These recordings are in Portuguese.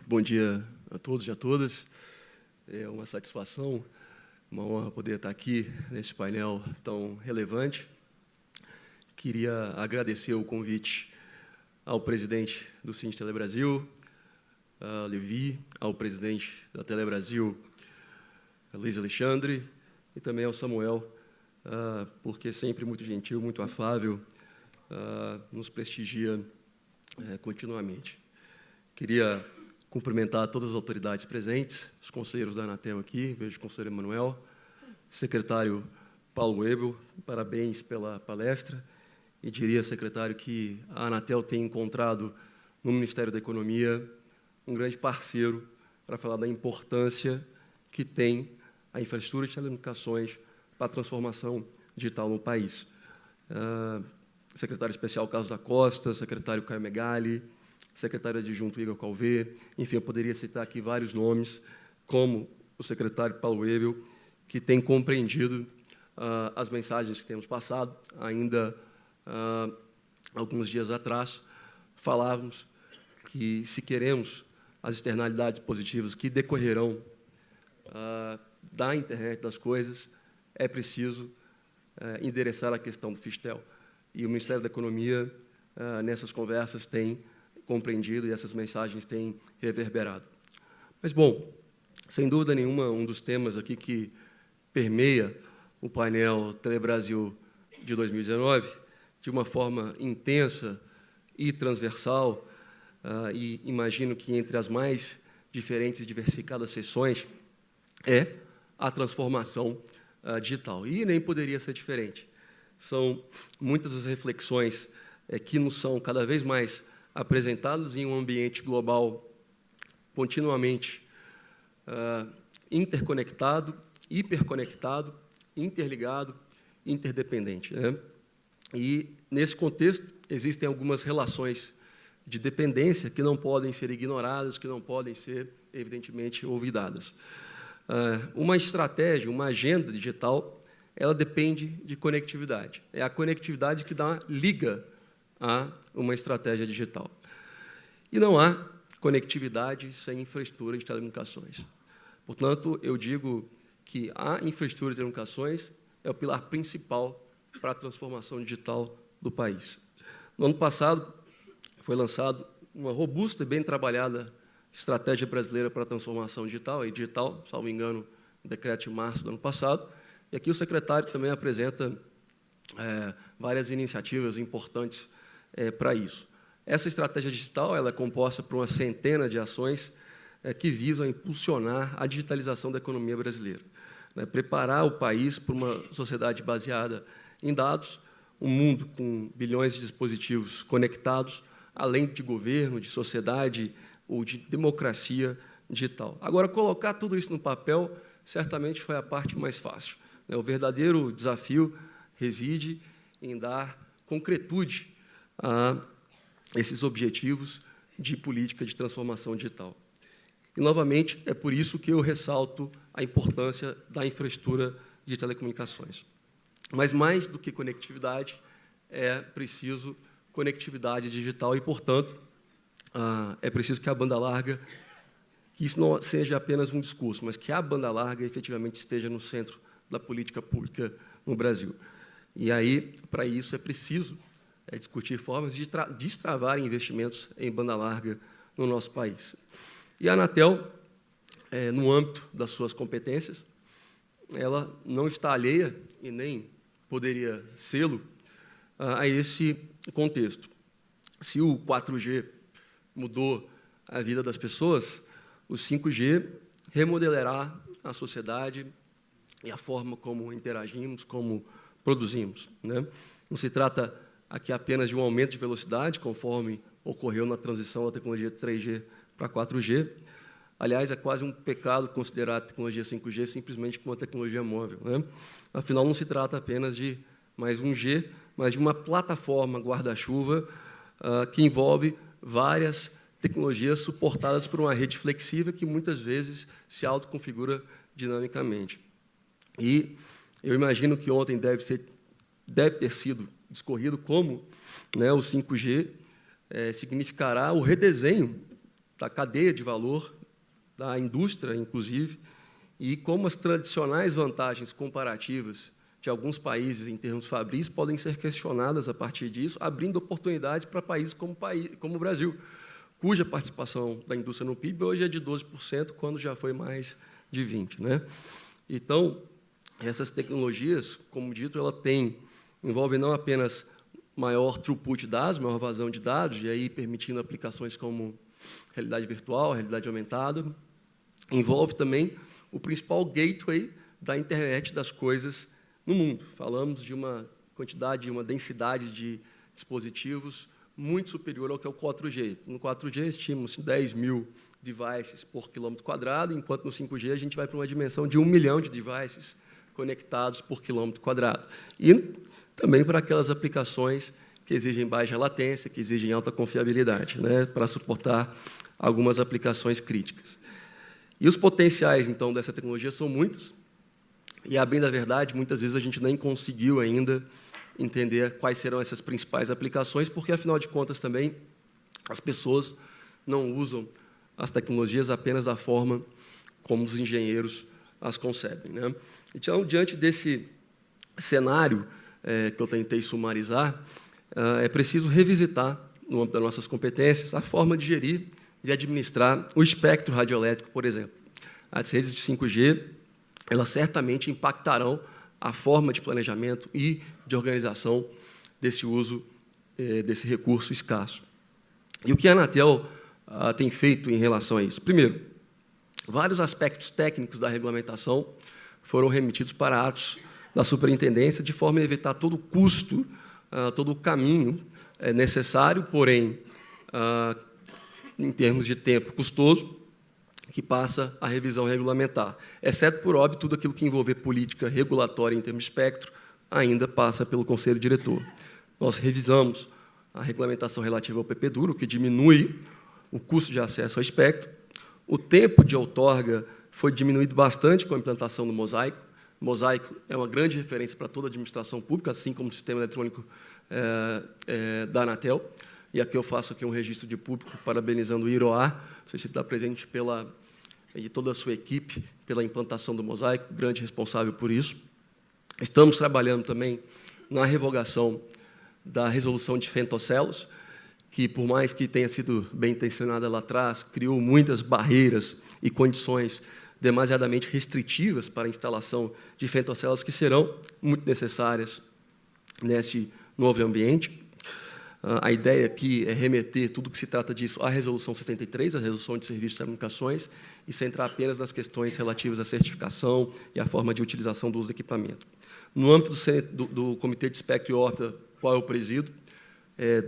Bom dia a todos e a todas. É uma satisfação, uma honra poder estar aqui nesse painel tão relevante. Queria agradecer o convite ao presidente do Cine Telebrasil, Levi, ao presidente da Telebrasil, Luiz Alexandre, e também ao Samuel, porque é sempre muito gentil, muito afável, nos prestigia continuamente. Queria cumprimentar todas as autoridades presentes, os conselheiros da Anatel aqui, vejo o conselheiro Emanuel, secretário Paulo Webel, parabéns pela palestra, e diria, secretário, que a Anatel tem encontrado no Ministério da Economia um grande parceiro para falar da importância que tem a infraestrutura de telecomunicações para a transformação digital no país. Secretário especial Carlos da Costa, secretário Caio Megali, secretário adjunto Igor Calvé, enfim, eu poderia citar aqui vários nomes, como o secretário Paulo Webel, que tem compreendido as mensagens que temos passado. Ainda alguns dias atrás, falávamos que, se queremos as externalidades positivas que decorrerão da internet das coisas, é preciso endereçar a questão do Fistel. E o Ministério da Economia, nessas conversas, tem compreendido e essas mensagens têm reverberado. Mas, bom, sem dúvida nenhuma, um dos temas aqui que permeia o painel Telebrasil de 2019, de uma forma intensa e transversal, e imagino que entre as mais diferentes e diversificadas sessões, é a transformação digital. E nem poderia ser diferente. São muitas as reflexões que nos são cada vez mais apresentadas em um ambiente global continuamente interconectado, hiperconectado, interligado, interdependente, né? E, nesse contexto, existem algumas relações de dependência que não podem ser ignoradas, que não podem ser, evidentemente, olvidadas. Uma estratégia, uma agenda digital, ela depende de conectividade. É a conectividade que liga a uma estratégia digital. E não há conectividade sem infraestrutura de telecomunicações. Portanto, eu digo que a infraestrutura de telecomunicações é o pilar principal para a transformação digital do país. No ano passado, foi lançada uma robusta e bem trabalhada estratégia brasileira para a transformação digital, salvo engano, o decreto de março do ano passado, e aqui o secretário também apresenta várias iniciativas importantes para isso. Essa estratégia digital ela é composta por uma centena de ações que visam impulsionar a digitalização da economia brasileira, preparar o país para uma sociedade baseada em dados, um mundo com bilhões de dispositivos conectados, além de governo, de sociedade ou de democracia digital. Agora, colocar tudo isso no papel certamente foi a parte mais fácil. O verdadeiro desafio reside em dar concretude a esses objetivos de política de transformação digital. E, novamente, é por isso que eu ressalto a importância da infraestrutura de telecomunicações. Mas, mais do que conectividade, é preciso conectividade digital e, portanto, é preciso que a banda larga, que isso não seja apenas um discurso, mas que a banda larga efetivamente esteja no centro da política pública no Brasil. E aí, para isso, é preciso discutir formas de destravar investimentos em banda larga no nosso país. E a Anatel, no âmbito das suas competências, ela não está alheia, e nem poderia sê-lo, a esse contexto. Se o 4G mudou a vida das pessoas, o 5G remodelará a sociedade e a forma como interagimos, como produzimos, né? Não se trata aqui apenas de um aumento de velocidade, conforme ocorreu na transição da tecnologia 3G para 4G. Aliás, é quase um pecado considerar a tecnologia 5G simplesmente como uma tecnologia móvel, né? Afinal, não se trata apenas de mais um G, mas de uma plataforma guarda-chuva que envolve várias tecnologias suportadas por uma rede flexível que muitas vezes se autoconfigura dinamicamente. E eu imagino que ontem deve ter sido discorrido como, né, o 5G significará o redesenho da cadeia de valor, da indústria, inclusive, e como as tradicionais vantagens comparativas de alguns países em termos fabris podem ser questionadas a partir disso, abrindo oportunidades para países como o Brasil, cuja participação da indústria no PIB hoje é de 12%, quando já foi mais de 20%. Né? Então, essas tecnologias, como dito, envolvem não apenas maior throughput de dados, maior vazão de dados, e aí permitindo aplicações como realidade virtual, realidade aumentada, envolve também o principal gateway da internet das coisas no mundo. Falamos de uma quantidade, uma densidade de dispositivos muito superior ao que é o 4G. No 4G, estimam-se 10 mil devices por quilômetro quadrado, enquanto no 5G a gente vai para uma dimensão de 1 milhão de devices conectados por quilômetro quadrado. E também para aquelas aplicações que exigem baixa latência, que exigem alta confiabilidade, né, para suportar algumas aplicações críticas. E os potenciais, então, dessa tecnologia são muitos, e, a bem da verdade, muitas vezes a gente nem conseguiu ainda entender quais serão essas principais aplicações, porque, afinal de contas, também as pessoas não usam as tecnologias apenas da forma como os engenheiros as concebem. Né? Então, diante desse cenário que eu tentei sumarizar, é preciso revisitar, no âmbito das nossas competências, a forma de gerir e administrar o espectro radioelétrico, por exemplo. As redes de 5G, elas certamente impactarão a forma de planejamento e de organização desse uso desse recurso escasso. E o que a Anatel tem feito em relação a isso? Primeiro, vários aspectos técnicos da regulamentação foram remetidos para atos da superintendência, de forma a evitar todo o custo, todo o caminho necessário, porém, em termos de tempo custoso, que passa a revisão regulamentar. Exceto, por óbvio, tudo aquilo que envolver política regulatória em termos de espectro, ainda passa pelo Conselho Diretor. Nós revisamos a regulamentação relativa ao PP-Duro, que diminui o custo de acesso ao espectro. O tempo de outorga foi diminuído bastante com a implantação do Mosaico. O Mosaico é uma grande referência para toda a administração pública, assim como o sistema eletrônico da Anatel. E aqui eu faço aqui um registro de público parabenizando o Iroá, você está presente e toda a sua equipe pela implantação do Mosaico, grande responsável por isso. Estamos trabalhando também na revogação da resolução de femtocelos, que, por mais que tenha sido bem intencionada lá atrás, criou muitas barreiras e condições demasiadamente restritivas para a instalação de femtocelos que serão muito necessárias nesse novo ambiente. A ideia aqui é remeter tudo que se trata disso à Resolução 63, a Resolução de Serviços de Telecomunicações, e centrar apenas nas questões relativas à certificação e à forma de utilização do uso do equipamento. No âmbito do Comitê de Espectro e Órbita, qual eu presido,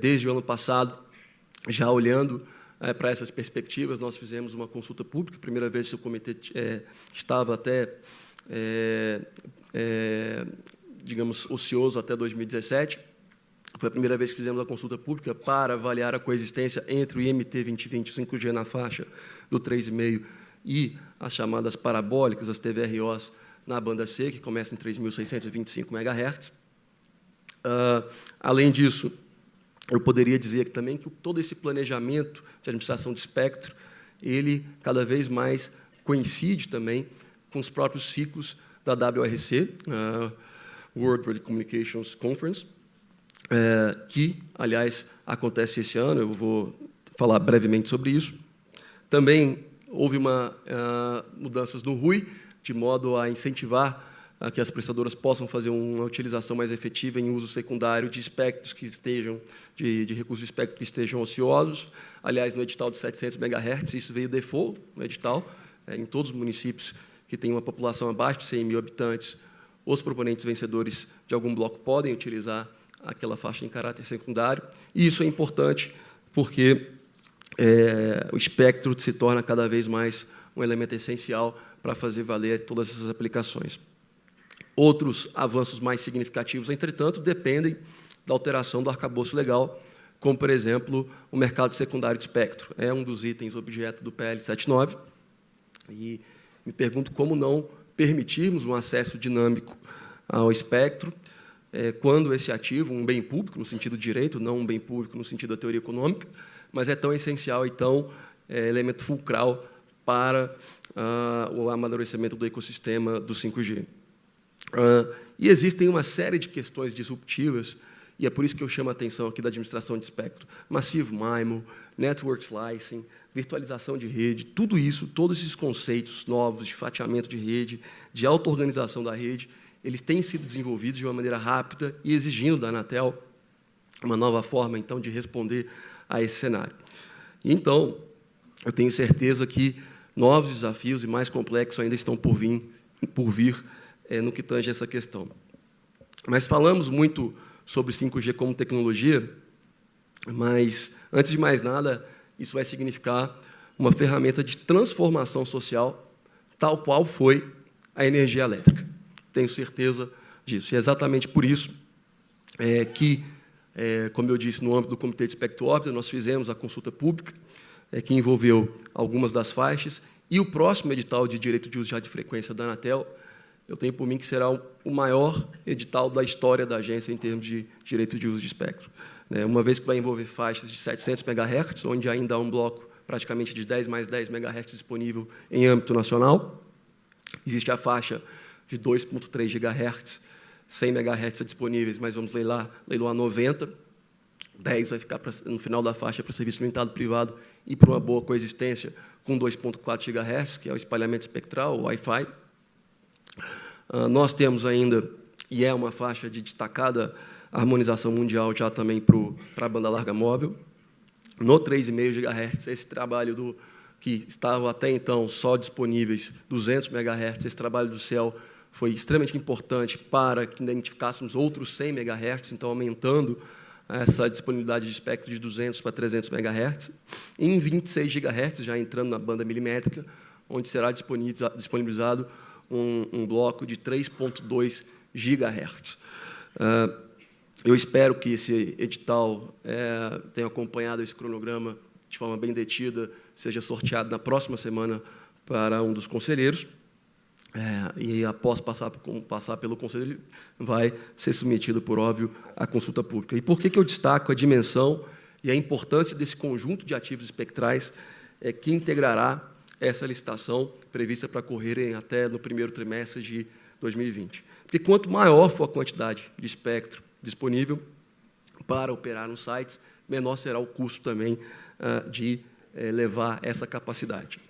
desde o ano passado, já olhando para essas perspectivas, nós fizemos uma consulta pública, primeira vez que o comitê estava até, digamos, ocioso até 2017, foi a primeira vez que fizemos a consulta pública para avaliar a coexistência entre o IMT 2020 e o 5G na faixa do 3,5 e as chamadas parabólicas, as TVROs, na banda C, que começa em 3.625 MHz. Além disso, eu poderia dizer aqui também que todo esse planejamento de administração de espectro, ele cada vez mais coincide também com os próprios ciclos da WRC, World Radio Communications Conference, que, aliás, acontece esse ano, eu vou falar brevemente sobre isso. Também houve mudanças no RUI, de modo a incentivar que as prestadoras possam fazer uma utilização mais efetiva em uso secundário de espectros que estejam, de recursos de espectro que estejam ociosos. Aliás, no edital de 700 MHz, isso veio default no edital, em todos os municípios que têm uma população abaixo de 100 mil habitantes, os proponentes vencedores de algum bloco podem utilizar aquela faixa em caráter secundário, e isso é importante porque o espectro se torna cada vez mais um elemento essencial para fazer valer todas essas aplicações. Outros avanços mais significativos, entretanto, dependem da alteração do arcabouço legal, como, por exemplo, o mercado secundário de espectro. É um dos itens objeto do PL 79, e me pergunto como não permitirmos um acesso dinâmico ao espectro, quando esse ativo, um bem público, no sentido de direito, não um bem público no sentido da teoria econômica, mas é tão essencial e tão elemento fulcral para o amadurecimento do ecossistema do 5G. E existem uma série de questões disruptivas, e é por isso que eu chamo a atenção aqui da administração de espectro. Massive MIMO, Network Slicing, virtualização de rede, tudo isso, todos esses conceitos novos de fatiamento de rede, de auto-organização da rede, eles têm sido desenvolvidos de uma maneira rápida e exigindo da Anatel uma nova forma, então, de responder a esse cenário. Então, eu tenho certeza que novos desafios e mais complexos ainda estão por vir no que tange essa questão. Mas falamos muito sobre 5G como tecnologia, mas, antes de mais nada, isso vai significar uma ferramenta de transformação social, tal qual foi a energia elétrica. Tenho certeza disso. E é exatamente por isso que, como eu disse, no âmbito do Comitê de Espectro Órbita, nós fizemos a consulta pública, que envolveu algumas das faixas, e o próximo edital de direito de uso de radiofrequência da Anatel, eu tenho por mim que será o maior edital da história da agência em termos de direito de uso de espectro. Uma vez que vai envolver faixas de 700 MHz, onde ainda há um bloco praticamente de 10 mais 10 MHz disponível em âmbito nacional. Existe a faixa de 2,3 GHz, 100 MHz disponíveis, mas vamos leiloar 90. 10 vai ficar no final da faixa para serviço limitado privado e para uma boa coexistência com 2,4 GHz, que é o espalhamento espectral, o Wi-Fi. Nós temos ainda, e é uma faixa de destacada harmonização mundial já também para a banda larga móvel, no 3,5 GHz, esse trabalho que estava até então só disponíveis 200 MHz, esse trabalho do CEL foi extremamente importante para que identificássemos outros 100 MHz, então aumentando essa disponibilidade de espectro de 200 para 300 MHz, em 26 GHz, já entrando na banda milimétrica, onde será disponibilizado um bloco de 3,2 GHz. Eu espero que esse edital tenha acompanhado esse cronograma de forma bem detida, seja sorteado na próxima semana para um dos conselheiros, e após passar pelo conselho, vai ser submetido, por óbvio, à consulta pública. E por que eu destaco a dimensão e a importância desse conjunto de ativos espectrais que integrará essa licitação prevista para correrem até no primeiro trimestre de 2020? Porque quanto maior for a quantidade de espectro disponível para operar nos sites, menor será o custo também de levar essa capacidade.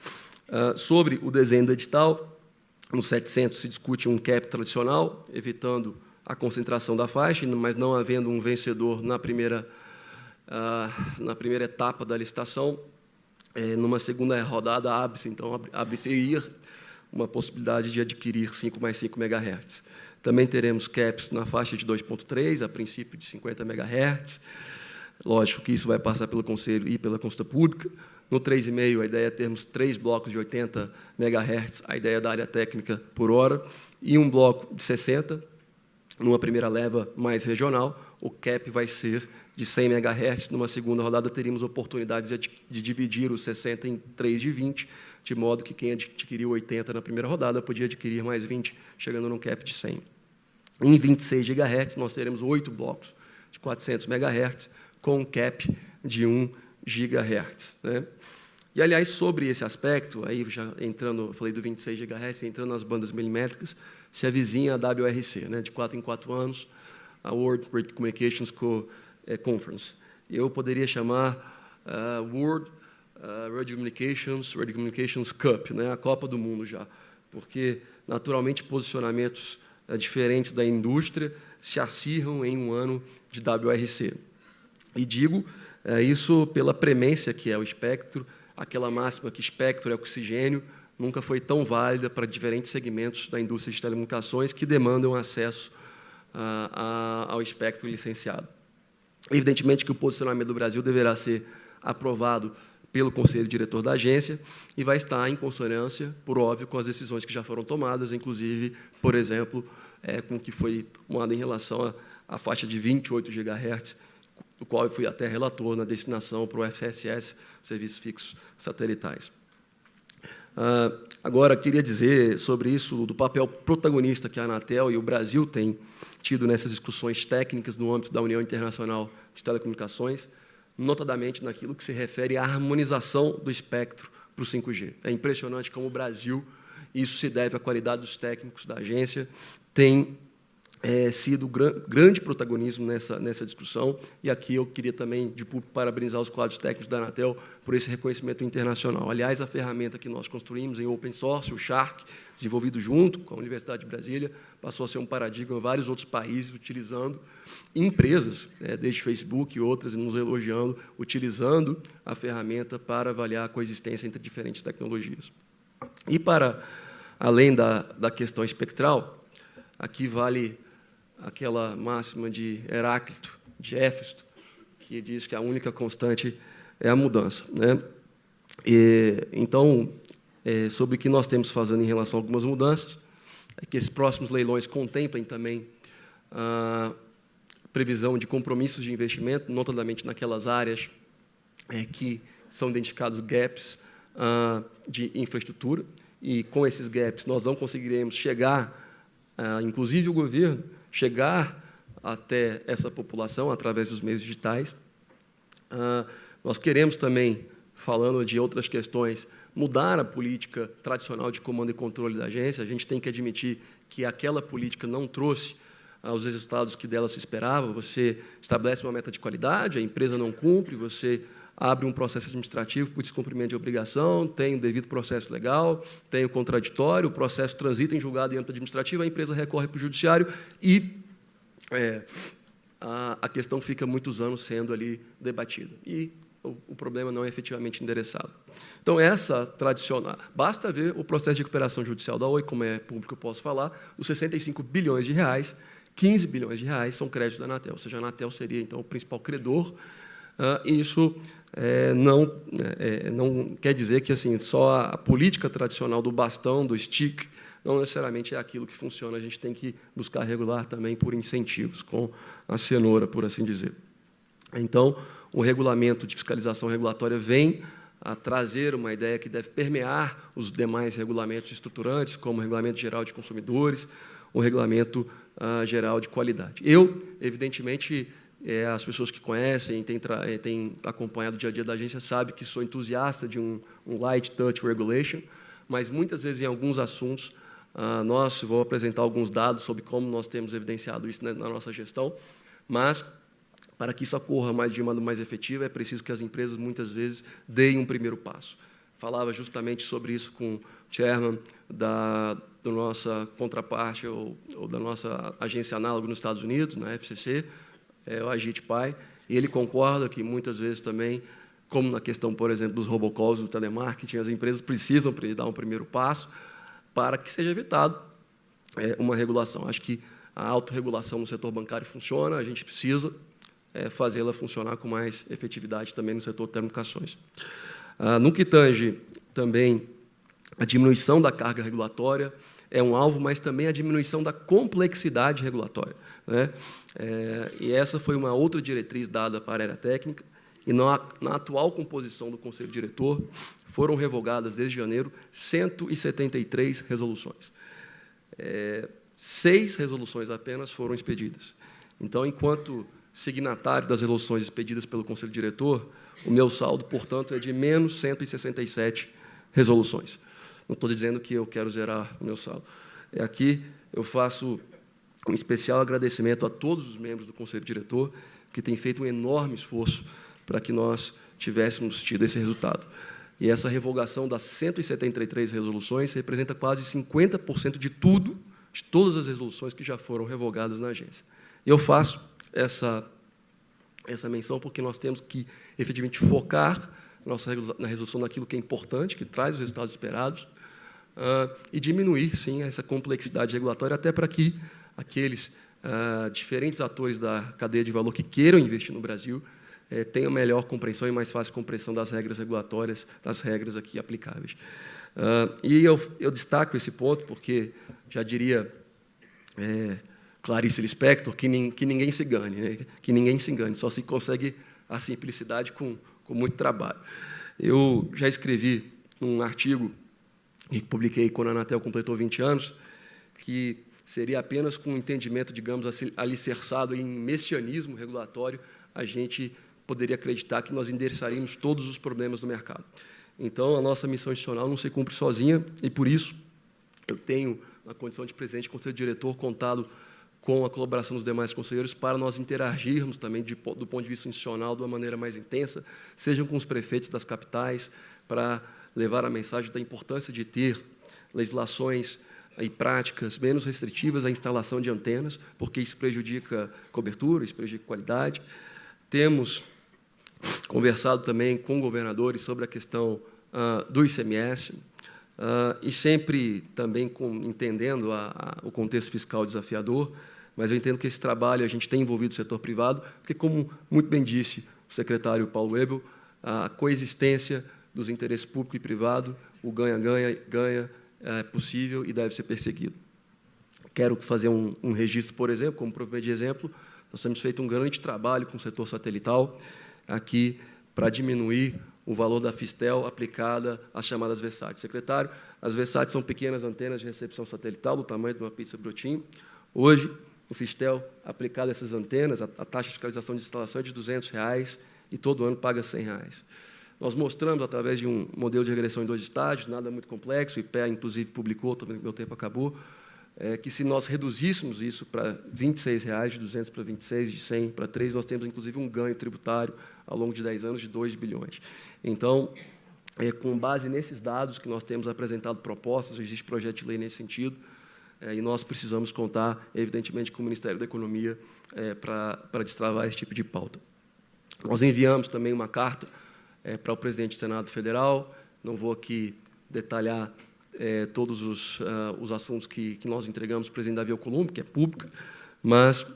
Sobre o desenho do edital, no 700 se discute um cap tradicional, evitando a concentração da faixa, mas não havendo um vencedor na primeira etapa da licitação. Numa segunda rodada, abre-se uma possibilidade de adquirir 5 mais 5 MHz. Também teremos caps na faixa de 2,3, a princípio de 50 MHz. Lógico que isso vai passar pelo Conselho e pela consulta pública. No 3,5, a ideia é termos 3 blocos de 80 MHz, a ideia da área técnica por hora, e um bloco de 60, numa primeira leva mais regional. O cap vai ser de 100 MHz. Numa segunda rodada, teríamos oportunidade de dividir os 60 em 3 de 20, de modo que quem adquiriu 80 na primeira rodada podia adquirir mais 20, chegando num cap de 100. Em 26 GHz, nós teremos 8 blocos de 400 MHz, com um cap de 1 GHz. E, aliás, sobre esse aspecto, aí já entrando, eu falei do 26 GHz, entrando nas bandas milimétricas, se avizinha a WRC, de 4 em 4 anos, a World Radio Communications Conference. Eu poderia chamar World Radio Communications Cup, a Copa do Mundo já, porque, naturalmente, posicionamentos diferentes da indústria se acirram em um ano de WRC. E digo isso pela premência que é o espectro, aquela máxima que espectro é oxigênio, nunca foi tão válida para diferentes segmentos da indústria de telecomunicações que demandam acesso ao espectro licenciado. Evidentemente que o posicionamento do Brasil deverá ser aprovado pelo Conselho Diretor da agência e vai estar em consonância, por óbvio, com as decisões que já foram tomadas, inclusive, por exemplo, com o que foi tomado em relação à faixa de 28 GHz, do qual eu fui até relator na destinação para o FCSS, Serviços Fixos Satelitais. Agora, queria dizer sobre isso, do papel protagonista que a Anatel e o Brasil têm tido nessas discussões técnicas no âmbito da União Internacional de Telecomunicações. notadamente naquilo que se refere à harmonização do espectro para o 5G. É impressionante como o Brasil, isso se deve à qualidade dos técnicos da agência, tem sido grande protagonismo nessa discussão, e aqui eu queria também, de público, parabenizar os quadros técnicos da Anatel por esse reconhecimento internacional. Aliás, a ferramenta que nós construímos em open source, o Shark, desenvolvido junto com a Universidade de Brasília, passou a ser um paradigma em vários outros países, utilizando empresas, desde Facebook e outras, nos elogiando, utilizando a ferramenta para avaliar a coexistência entre diferentes tecnologias. E, para além da questão espectral, aqui vale aquela máxima de Heráclito, de Éfeso, que diz que a única constante é a mudança, né? Então, sobre o que nós temos fazendo em relação a algumas mudanças, é que esses próximos leilões contemplem também a previsão de compromissos de investimento, notadamente naquelas áreas que são identificados gaps de infraestrutura, e com esses gaps nós não conseguiremos chegar, inclusive o governo, chegar até essa população através dos meios digitais. Nós queremos também, falando de outras questões, mudar a política tradicional de comando e controle da agência. A gente tem que admitir que aquela política não trouxe os resultados que dela se esperava. Você estabelece uma meta de qualidade, a empresa não cumpre, você abre um processo administrativo por descumprimento de obrigação, tem o devido processo legal, tem o contraditório, o processo transita em julgado em âmbito administrativo, a empresa recorre para o judiciário e a questão fica muitos anos sendo ali debatida. E o problema não é efetivamente endereçado. Então, essa tradicional... Basta ver o processo de recuperação judicial da Oi, como é público eu posso falar, os 65 bilhões de reais, 15 bilhões de reais são créditos da Anatel, ou seja, a Anatel seria, então, o principal credor. E isso não quer dizer que assim, só a política tradicional do bastão, do stick, não necessariamente é aquilo que funciona. A gente tem que buscar regular também por incentivos, com a cenoura, por assim dizer. Então, o regulamento de fiscalização regulatória vem a trazer uma ideia que deve permear os demais regulamentos estruturantes, como o Regulamento Geral de Consumidores, o Regulamento Geral de Qualidade. Eu, evidentemente, as pessoas que conhecem, têm acompanhado o dia a dia da agência, sabem que sou entusiasta de um light touch regulation, mas, muitas vezes, em alguns assuntos, vou apresentar alguns dados sobre como nós temos evidenciado isso na nossa gestão, mas, para que isso ocorra de modo mais efetivo, é preciso que as empresas, muitas vezes, deem um primeiro passo. Falava justamente sobre isso com o chairman da nossa contraparte ou da nossa agência análoga nos Estados Unidos, na FCC, o Ajit Pai, e ele concorda que, muitas vezes, também, como na questão, por exemplo, dos robocalls, do telemarketing, as empresas precisam dar um primeiro passo para que seja evitado uma regulação. Acho que a autorregulação no setor bancário funciona, a gente precisa fazê-la funcionar com mais efetividade também no setor de telecomunicações. No que tange também a diminuição da carga regulatória, é um alvo, mas também a diminuição da complexidade regulatória, né? E essa foi uma outra diretriz dada para a área técnica, e na atual composição do Conselho Diretor foram revogadas, desde janeiro, 173 resoluções. 6 resoluções apenas foram expedidas. Então, enquanto signatário das resoluções expedidas pelo Conselho Diretor, o meu saldo, portanto, é de menos 167 resoluções. Não estou dizendo que eu quero zerar o meu saldo. Aqui eu faço um especial agradecimento a todos os membros do Conselho Diretor, que têm feito um enorme esforço para que nós tivéssemos tido esse resultado. E essa revogação das 173 resoluções representa quase 50% de todas as resoluções que já foram revogadas na agência. E eu faço essa menção porque nós temos que, efetivamente, focar na resolução daquilo que é importante, que traz os resultados esperados, e diminuir, sim, essa complexidade regulatória, até para que aqueles diferentes atores da cadeia de valor que queiram investir no Brasil tenham melhor compreensão e mais fácil compreensão das regras regulatórias, das regras aqui aplicáveis. E eu destaco esse ponto porque, já diria Clarice Lispector, que ninguém se engane, né? Que ninguém se engane, só se consegue a simplicidade com muito trabalho. Eu já escrevi um artigo e publiquei quando a Anatel completou 20 anos, que seria apenas com um entendimento, digamos, alicerçado em messianismo regulatório, a gente poderia acreditar que nós endereçaríamos todos os problemas do mercado. Então, a nossa missão institucional não se cumpre sozinha, e, por isso, eu tenho, na condição de presidente do Conselho Diretor, contado com a colaboração dos demais conselheiros para nós interagirmos também, do ponto de vista institucional, de uma maneira mais intensa, sejam com os prefeitos das capitais, para levar a mensagem da importância de ter legislações e práticas menos restritivas à instalação de antenas, porque isso prejudica cobertura, isso prejudica qualidade. Temos conversado também com governadores sobre a questão do ICMS, e sempre também entendendo o contexto fiscal desafiador, mas eu entendo que esse trabalho a gente tem envolvido o setor privado, porque, como muito bem disse o secretário Paulo Webel, a coexistência dos interesses público e privado, o ganha-ganha é possível e deve ser perseguido. Quero fazer um registro, por exemplo, como provimento de exemplo, nós temos feito um grande trabalho com o setor satelital aqui para diminuir o valor da Fistel aplicada às chamadas VSATs. Secretário, as VSATs são pequenas antenas de recepção satelital do tamanho de uma pizza brotinho. Hoje, o Fistel, aplicado a essas antenas, a taxa de fiscalização de instalação é de R$ 200 e todo ano paga R$ 100. Nós mostramos, através de um modelo de regressão em 2 estágios, nada muito complexo, o IPEA, inclusive, publicou, também meu tempo acabou, que se nós reduzíssemos isso para R$ 26, de 200 para 26, de 100 para 3, nós temos, inclusive, um ganho tributário ao longo de 10 anos de 2 bilhões. Então, com base nesses dados que nós temos apresentado propostas, existe projeto de lei nesse sentido, e nós precisamos contar, evidentemente, com o Ministério da Economia para destravar esse tipo de pauta. Nós enviamos também uma carta para o presidente do Senado Federal, não vou aqui detalhar todos os assuntos que nós entregamos para o presidente Davi Alcolumbre, que é pública, mas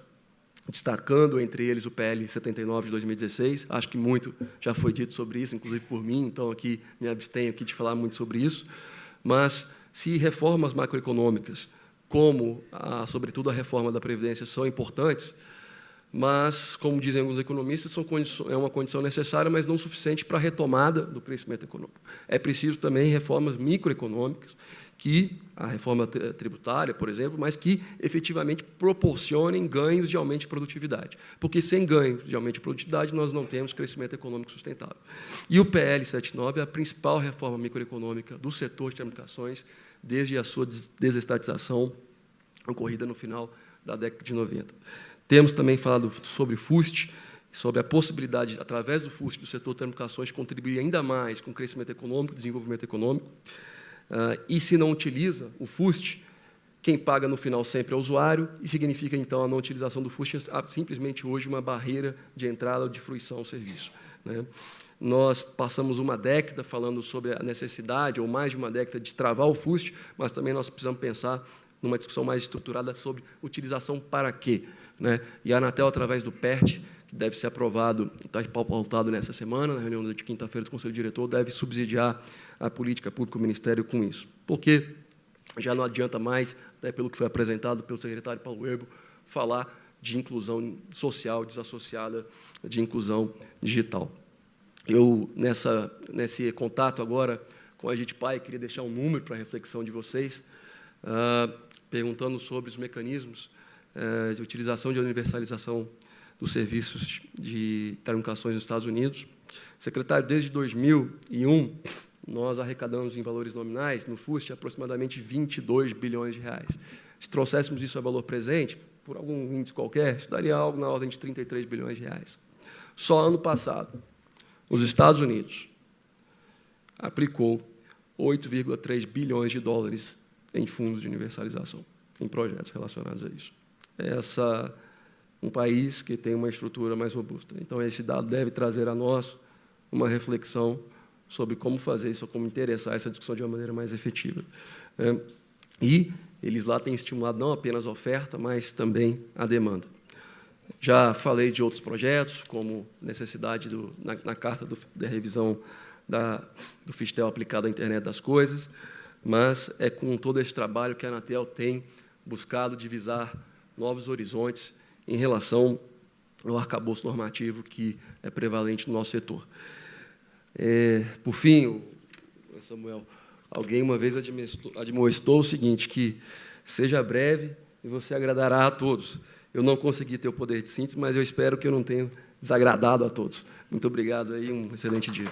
destacando entre eles o PL 79 de 2016, acho que muito já foi dito sobre isso, inclusive por mim, então aqui me abstenho aqui de falar muito sobre isso, mas se reformas macroeconômicas, como, sobretudo, a reforma da Previdência, são importantes, mas, como dizem alguns economistas, é uma condição necessária, mas não suficiente para a retomada do crescimento econômico. É preciso também reformas microeconômicas, a reforma tributária, por exemplo, mas que efetivamente proporcionem ganhos de aumento de produtividade. Porque sem ganhos de aumento de produtividade, nós não temos crescimento econômico sustentável. E o PL 79 é a principal reforma microeconômica do setor de telecomunicações, desde a sua desestatização ocorrida no final da década de 90. Temos também falado sobre FUST, sobre a possibilidade, através do FUST, do setor de telecomunicações, de contribuir ainda mais com o crescimento econômico, desenvolvimento econômico. E, se não utiliza o FUST, quem paga no final sempre é o usuário, e significa, então, a não utilização do FUST simplesmente hoje uma barreira de entrada ou de fruição ao serviço. Nós passamos uma década falando sobre a necessidade, ou mais de uma década, de travar o FUST, mas também nós precisamos pensar numa discussão mais estruturada sobre utilização para quê. E a Anatel, através do PERT, que deve ser aprovado, está pautado nessa semana, na reunião de quinta-feira do Conselho Diretor, deve subsidiar a política pública, o Ministério, com isso. Porque já não adianta mais, até pelo que foi apresentado pelo secretário Paulo Webel, falar de inclusão social desassociada de inclusão digital. Eu, nesse contato agora com a Agitpai, queria deixar um número para a reflexão de vocês, perguntando sobre os mecanismos de utilização de universalização dos serviços de telecomunicações nos Estados Unidos. Secretário, desde 2001, nós arrecadamos em valores nominais, no FUST, aproximadamente 22 bilhões de reais. Se trouxéssemos isso a valor presente, por algum índice qualquer, isso daria algo na ordem de 33 bilhões de reais. Só ano passado, os Estados Unidos aplicou 8,3 bilhões de dólares em fundos de universalização, em projetos relacionados a isso. Um país que tem uma estrutura mais robusta. Então, esse dado deve trazer a nós uma reflexão sobre como fazer isso, como interessar essa discussão de uma maneira mais efetiva. E eles lá têm estimulado não apenas a oferta, mas também a demanda. Já falei de outros projetos, como necessidade, na carta da revisão do Fistel aplicado à internet das coisas, mas é com todo esse trabalho que a Anatel tem buscado divisar novos horizontes em relação ao arcabouço normativo que é prevalente no nosso setor. Por fim, Samuel, alguém uma vez admoestou o seguinte, que seja breve e você agradará a todos. Eu não consegui ter o poder de síntese, mas eu espero que eu não tenha desagradado a todos. Muito obrigado aí, um excelente dia.